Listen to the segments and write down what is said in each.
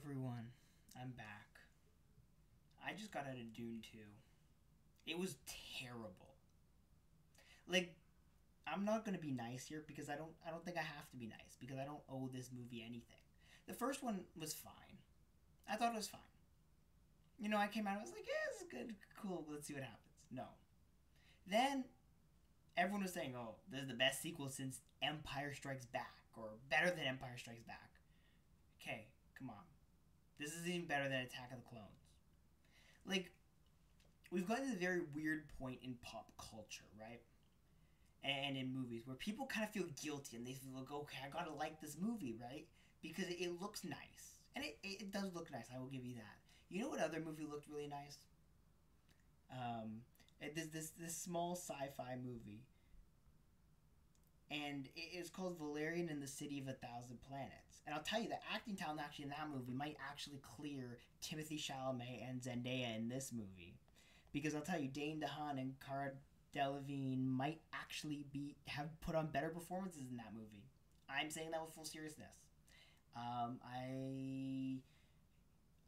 everyone, I'm back. I just got out of Dune 2. It was terrible. Like, I'm not gonna be nice here because I don't think I have to be nice because I don't owe this movie anything. The first one was fine. I thought it was fine. I came out, I was like, yeah, this is good, cool, let's see what happens. No. Then everyone was saying, oh, this is the best sequel since Empire Strikes Back, or better than Empire Strikes Back. Okay, come on. This is even better than Attack of the Clones. Like, we've gotten to a very weird point in pop culture, right? And in movies where people kind of feel guilty and they feel like, okay, I gotta like this movie, right? Because it looks nice. And it does look nice, I will give you that. You know what other movie looked really nice? This small sci-fi movie, and it's called Valerian and the City of a Thousand Planets. And I'll tell you, the acting talent actually in that movie might actually clear Timothy Chalamet and Zendaya in this movie, because I'll tell you, Dane DeHaan and Cara Delevingne might actually have put on better performances in that movie. I'm saying that with full seriousness.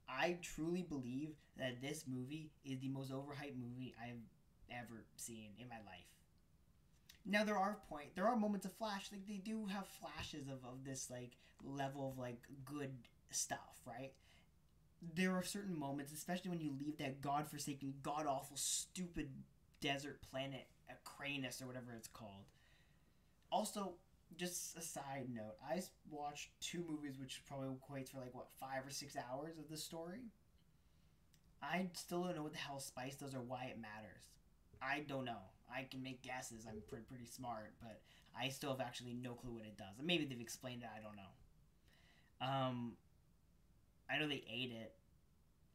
I truly believe that this movie is the most overhyped movie I've ever seen in my life. Now there are moments of flash, like they do have flashes of this like level of like good stuff, right? There are certain moments, especially when you leave that godforsaken, god awful, stupid desert planet, Cranus or whatever it's called. Also, just a side note, I watched two movies which probably equates for like what 5 or 6 hours of the story. I still don't know what the hell spice does or why it matters. I don't know. I can make guesses. I'm pretty smart, but I still have actually no clue what it does. Maybe they've explained it. I don't know. I know they ate it,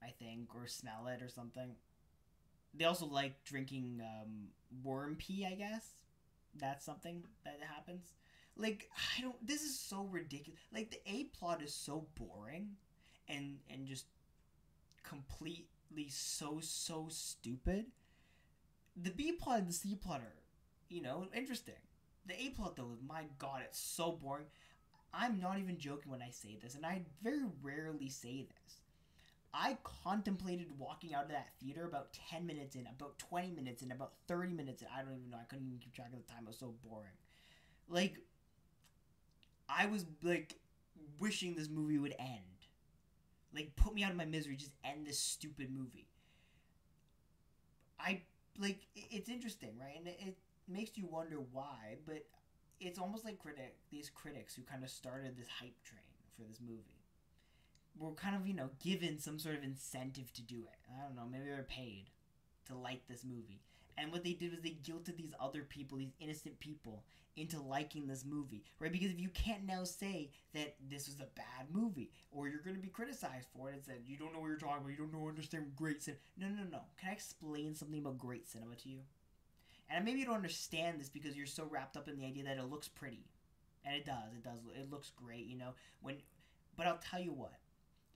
I think, or smell it or something. They also like drinking worm pee, I guess. That's something that happens. Like, I don't. This is so ridiculous. Like, the A plot is so boring and just completely so stupid. The B plot and the C plot are, interesting. The A plot, though, my god, it's so boring. I'm not even joking when I say this, and I very rarely say this. I contemplated walking out of that theater about 10 minutes in, about 20 minutes in, about 30 minutes in. I don't even know. I couldn't even keep track of the time. It was so boring. Like, I was, like, wishing this movie would end. Like, put me out of my misery. Just end this stupid movie. It's interesting, right? And it makes you wonder why, but it's almost like these critics who kind of started this hype train for this movie were kind of, given some sort of incentive to do it. I don't know, maybe they're paid to like this movie. And what they did was they guilted these other people, these innocent people, into liking this movie, right? Because if you can't now say that this was a bad movie, or you're going to be criticized for it and said, you don't know what you're talking about, you don't understand great cinema. No. Can I explain something about great cinema to you? And maybe you don't understand this because you're so wrapped up in the idea that it looks pretty. And it does. It looks great, But I'll tell you what.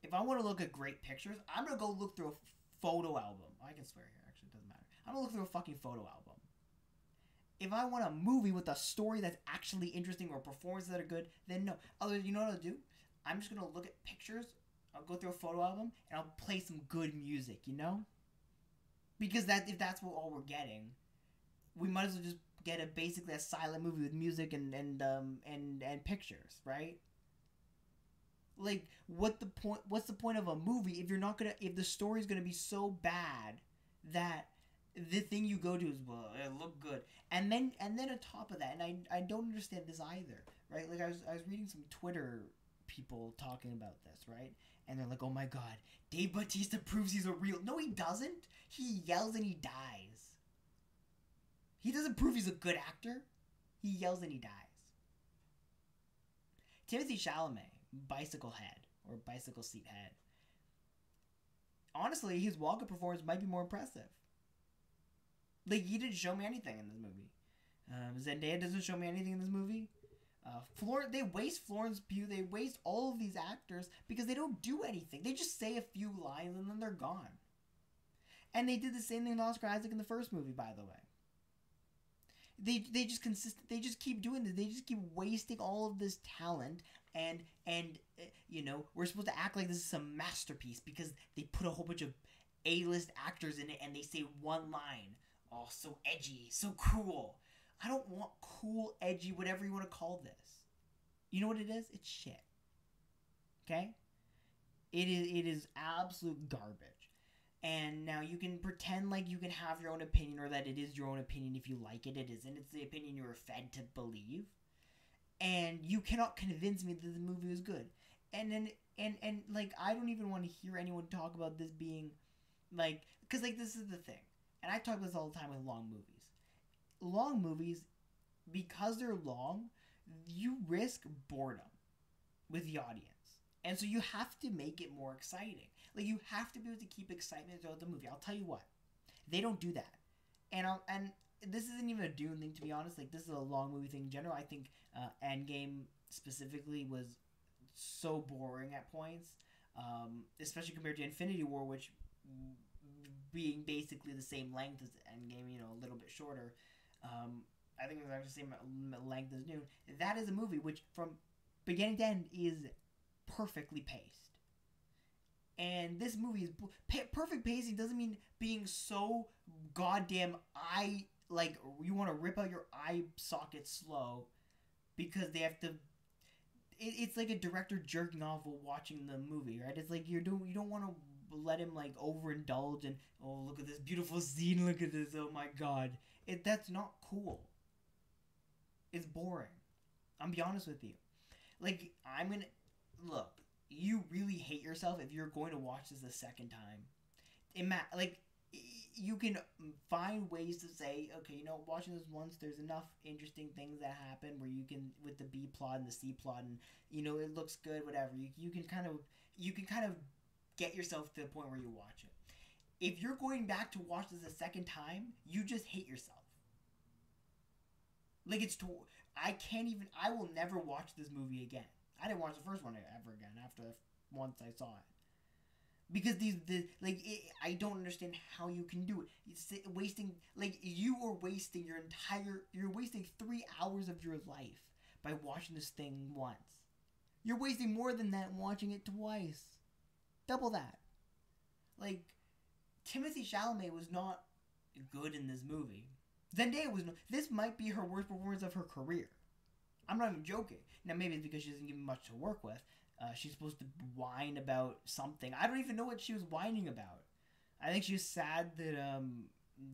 If I want to look at great pictures, I'm going to go look through a photo album. I can swear here, actually, it doesn't matter. I'm going to look through a fucking photo album. If I want a movie with a story that's actually interesting or performances that are good, then no. You know what I'll do? I'm just going to look at pictures, I'll go through a photo album, and I'll play some good music, Because if that's what all we're getting, we might as well just get basically a silent movie with music and pictures, right? Like, what's the point of a movie if the story's gonna be so bad that the thing you go to is, well, it look good, and then on top of that, and I don't understand this either, right? Like, I was reading some Twitter people talking about this, right? And they're like, oh my god, Dave Bautista proves he's a real. No, he doesn't. He yells and he dies. He doesn't prove he's a good actor. He yells and he dies. Timothy Chalamet, bicycle head or bicycle seat head. Honestly, his walk-up performance might be more impressive. Like, he didn't show me anything in this movie. Zendaya doesn't show me anything in this movie. They waste Florence Pugh. They waste all of these actors because they don't do anything. They just say a few lines and then they're gone. And they did the same thing to Oscar Isaac in the first movie, by the way. They just keep doing this. They just keep wasting all of this talent and we're supposed to act like this is some masterpiece because they put a whole bunch of A-list actors in it and they say one line. Oh, so edgy, so cool. I don't want cool, edgy, whatever you want to call this. You know what it is? It's shit. Okay? It is absolute garbage. And now you can pretend like you can have your own opinion or that it is your own opinion if you like it. It isn't. It's the opinion you were fed to believe. And you cannot convince me that the movie was good. And then, and like, I don't even want to hear anyone talk about this being, like, because, like, this is the thing. And I talk about this all the time with long movies. Long movies, because they're long, you risk boredom with the audience. And so you have to make it more exciting. Like, you have to be able to keep excitement throughout the movie. I'll tell you what. They don't do that. And this isn't even a Dune thing, to be honest. Like, this is a long movie thing in general. I think Endgame specifically was so boring at points. Especially compared to Infinity War, which being basically the same length as Endgame, a little bit shorter. I think it was actually the same length as Dune. That is a movie which, from beginning to end, is perfectly paced. And this movie is perfect pacing doesn't mean being so goddamn you want to rip out your eye socket slow because they have to. It's like a director jerking off while watching the movie, right? It's like you don't want to let him like overindulge and look at this beautiful scene, look at this, oh my god, that's not cool. It's boring. I'm be honest with you. Like, I'm gonna look. You really hate yourself if you're going to watch this a second time. You can find ways to say, okay, watching this once, there's enough interesting things that happen where you can, with the B plot and the C plot, and it looks good, whatever. You can kind of get yourself to the point where you watch it. If you're going back to watch this a second time, you just hate yourself. Like, I will never watch this movie again. I didn't watch the first one ever again after once I saw it. Because I don't understand how you can do it. It's wasting, you're wasting 3 hours of your life by watching this thing once. You're wasting more than that watching it twice. Double that. Like, Timothée Chalamet was not good in this movie. Zendaya was not. This might be her worst performance of her career. I'm not even joking. Now, maybe it's because she doesn't give me much to work with. She's supposed to whine about something. I don't even know what she was whining about. I think she was sad that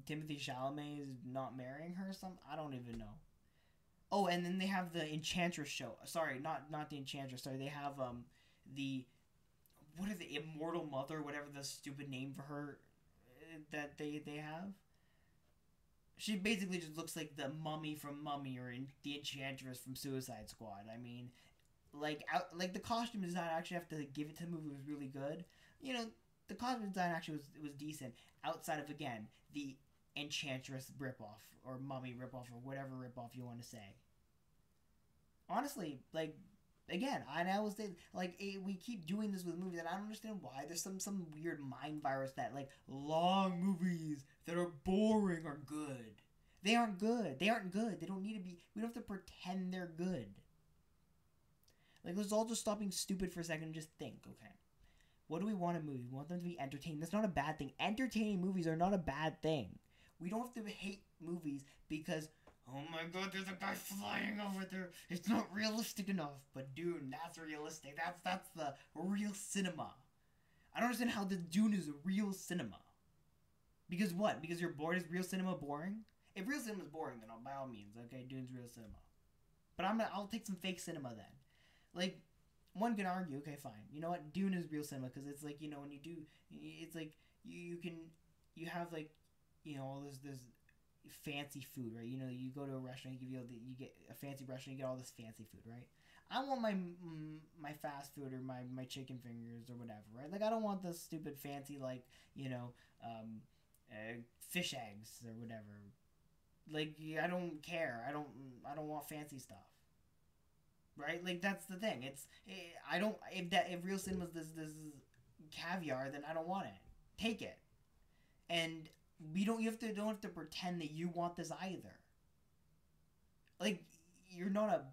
Timothée Chalamet is not marrying her or something. I don't even know. Oh, and then they have the Enchantress show. Sorry, not the Enchantress. Sorry, they have what is it? Immortal Mother, whatever the stupid name for her that they have. She basically just looks like the mummy from Mummy or the Enchantress from Suicide Squad. I mean, the costume design, I actually have to give it to the movie, was really good. The costume design actually was decent. Outside of, again, the Enchantress ripoff or Mummy ripoff or whatever ripoff you want to say. Honestly, again, I always say, we keep doing this with movies, and I don't understand why. There's some weird mind virus that, long movies that are boring are good. They aren't good. They aren't good. They don't need to be. We don't have to pretend they're good. Let's all just stop being stupid for a second and just think, okay. What do we want in movies? We want them to be entertaining. That's not a bad thing. Entertaining movies are not a bad thing. We don't have to hate movies because, oh my god, there's a guy flying over there. It's not realistic enough. But Dune, that's realistic. That's the real cinema. I don't understand how the Dune is real cinema. Because what? Because you're bored? Is real cinema boring? If real cinema is boring, then by all means, okay, Dune's real cinema. But I'll take some fake cinema then. One can argue, okay, fine. You know what? Dune is real cinema because it's when you do, it's you have all this fancy food, right? You go to a restaurant, you get a fancy restaurant, you get all this fancy food, right? I want my fast food or my chicken fingers or whatever, right? I don't want the stupid fancy fish eggs or whatever. I don't care. I don't want fancy stuff. Right? That's the thing. If real cinema is this caviar, then I don't want it. Take it. And don't have to pretend that you want this either. You're not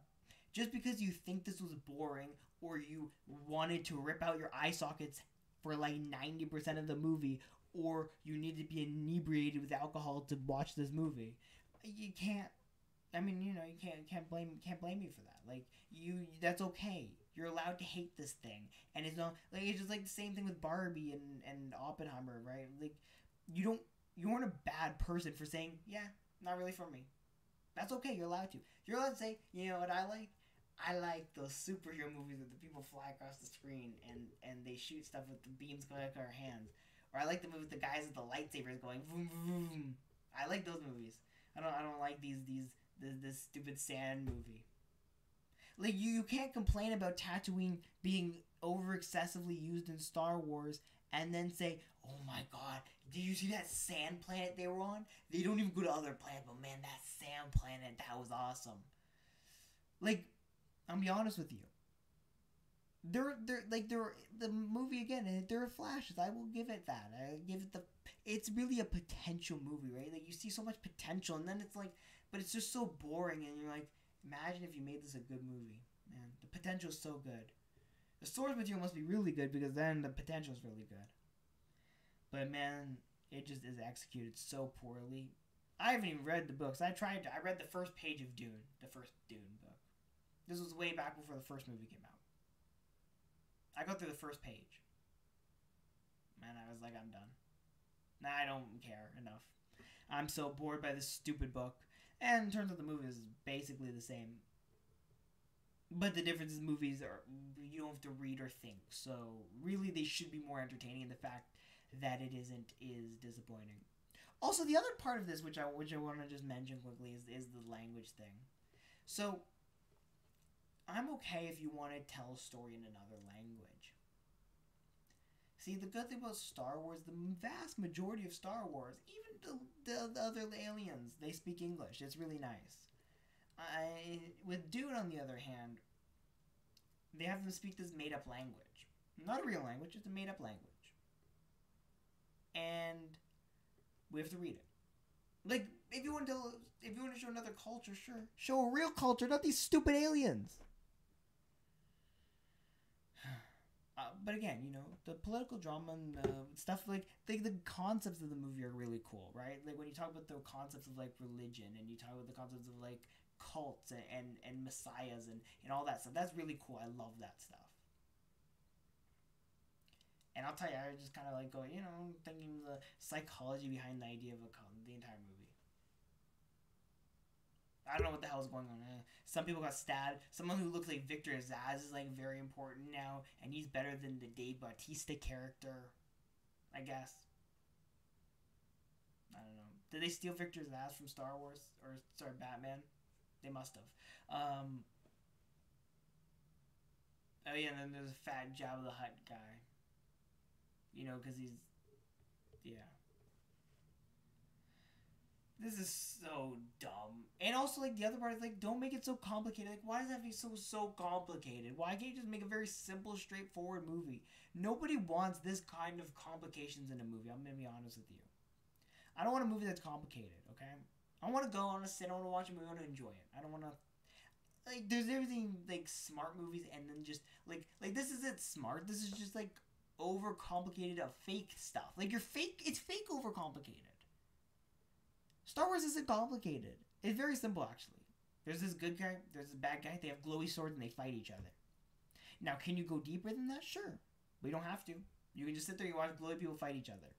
just because you think this was boring, or you wanted to rip out your eye sockets for like 90% of the movie, or you need to be inebriated with alcohol to watch this movie. You can't. I mean, you know, you can't blame me for that. Like that's okay. You're allowed to hate this thing, and it's not like it's just like the same thing with Barbie and Oppenheimer, right? Like you weren't a bad person for saying, yeah, not really for me. That's okay. You're allowed to. You're allowed to say, you know what I like? I like those superhero movies where the people fly across the screen and they shoot stuff with the beams going out of our hands. Or I like the movie with the guys with the lightsabers going boom boom boom. I like those movies. I don't like this stupid sand movie. Like you can't complain about Tatooine being over excessively used in Star Wars and then say, "Oh my God, did you see that sand planet they were on? They don't even go to other planets, but man, that sand planet, that was awesome." Like, I'll be honest with you. They're the movie again. There are flashes. I will give it that. I give it the. It's really a potential movie, right? Like you see so much potential, and then it's like, but it's just so boring, and you're like, imagine if you made this a good movie, man. The potential is so good. The source material must be really good because then the potential is really good. But man, it just is executed so poorly. I haven't even read the books. I read the first page of Dune, the first Dune book. This was way back before the first movie came out. I got through the first page. Man, I was like, I'm done. Nah, I don't care enough. I'm so bored by this stupid book. And it turns out the movie is basically the same. But the difference is movies are you don't have to read or think. So really they should be more entertaining, and the fact that it isn't is disappointing. Also, the other part of this which I want to just mention quickly is the language thing. So I'm okay if you want to tell a story in another language. See, the good thing about Star Wars, the vast majority of Star Wars, even the other aliens, they speak English. It's really nice. With Dune, on the other hand, they have them speak this made-up language. Not a real language, it's a made-up language. And we have to read it. Like, if you want to show another culture, sure. Show a real culture, not these stupid aliens. But again, you know, the political drama and the stuff, like the concepts of the movie are really cool, right? Like when you talk about the concepts of like religion, and you talk about the concepts of like cults and messiahs and all that stuff, that's really cool. I love that stuff. And I'll tell you, I was just kind of like going, you know, thinking the psychology behind the idea of a cult, the entire movie. I don't know what the hell is going on. Some people got stabbed. Someone who looks like Victor Zsasz is like very important now, and he's better than the Dave Bautista character, I guess. I don't know. Did they steal Victor Zsasz from Star Wars or sorry, Batman? They must have. Oh yeah, and then there's a fat Jabba the Hutt guy. You know, because he's yeah. This is so dumb. And also, like, the other part is, like, don't make it so complicated. Like, why does that have to be so complicated? Why can't you just make a very simple, straightforward movie? Nobody wants this kind of complications in a movie. I'm going to be honest with you. I don't want a movie that's complicated, okay? I want to go on a sit, I want to watch a movie, I want to enjoy it. I don't want to... Like, there's everything, like, smart movies, and then just, like, this isn't smart. This is just, like, overcomplicated of fake stuff. Like, it's fake overcomplicated. Star Wars isn't complicated. It's very simple, actually. There's this good guy, there's this bad guy, they have glowy swords, and they fight each other. Now, can you go deeper than that? Sure. But you don't have to. You can just sit there and watch glowy people fight each other.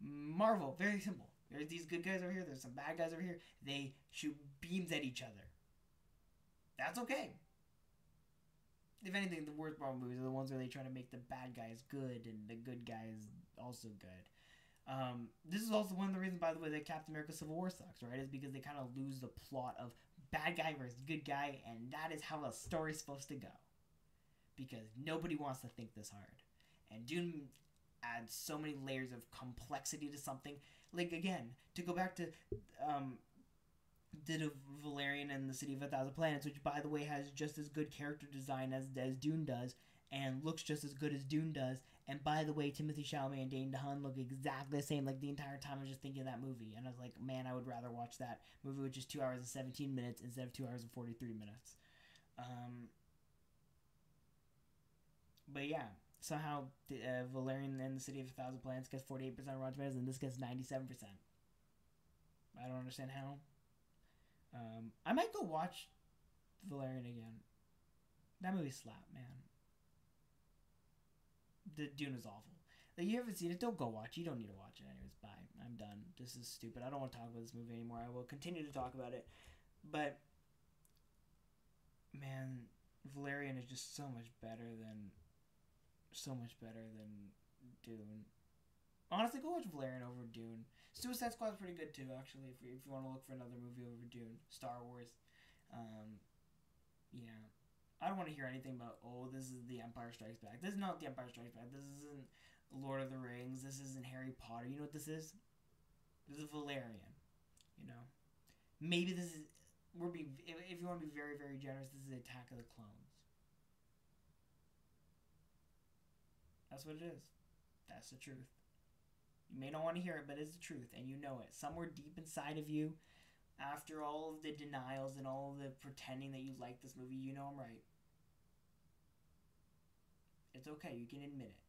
Marvel, very simple. There's these good guys over here, there's some bad guys over here. They shoot beams at each other. That's okay. If anything, the worst Marvel movies are the ones where they try to make the bad guys good and the good guys also good. This is also one of the reasons, by the way, that Captain America Civil War sucks, right? Is because they kind of lose the plot of bad guy versus good guy, and that is how a story's supposed to go. Because nobody wants to think this hard. And Dune adds so many layers of complexity to something. Like, again, to go back to the Valerian and the City of a Thousand Planets, which, by the way, has just as good character design as Dune does, and looks just as good as Dune does. And by the way, Timothée Chalamet and Dane DeHaan look exactly the same. Like, the entire time I was just thinking of that movie. And I was like, man, I would rather watch that movie, which is 2 hours and 17 minutes instead of 2 hours and 43 minutes. But yeah, somehow Valerian and the City of a Thousand Planets gets 48% Rotten Tomatoes, and this gets 97%. I don't understand how. I might go watch Valerian again. That movie slapped, man. The Dune is awful. Like, you haven't seen it, don't go watch. You don't need to watch it anyways. Bye. I'm done. This is stupid. I don't want to talk about this movie anymore. I will continue to talk about it. But, man, Valerian is just so much better than Dune. Honestly, go watch Valerian over Dune. Suicide Squad's pretty good too, actually. If you want to look for another movie over Dune, Star Wars. Yeah, I don't want to hear anything about this is The Empire Strikes Back. This is not The Empire Strikes Back. This isn't Lord of the Rings. This isn't Harry Potter. You know what this is? This is Valerian. You know, maybe this is. If you want to be very, very generous, this is Attack of the Clones. That's what it is. That's the truth. You may not want to hear it, but it's the truth, and you know it. Somewhere deep inside of you, after all of the denials and all of the pretending that you like this movie, you know I'm right. It's okay. You can admit it.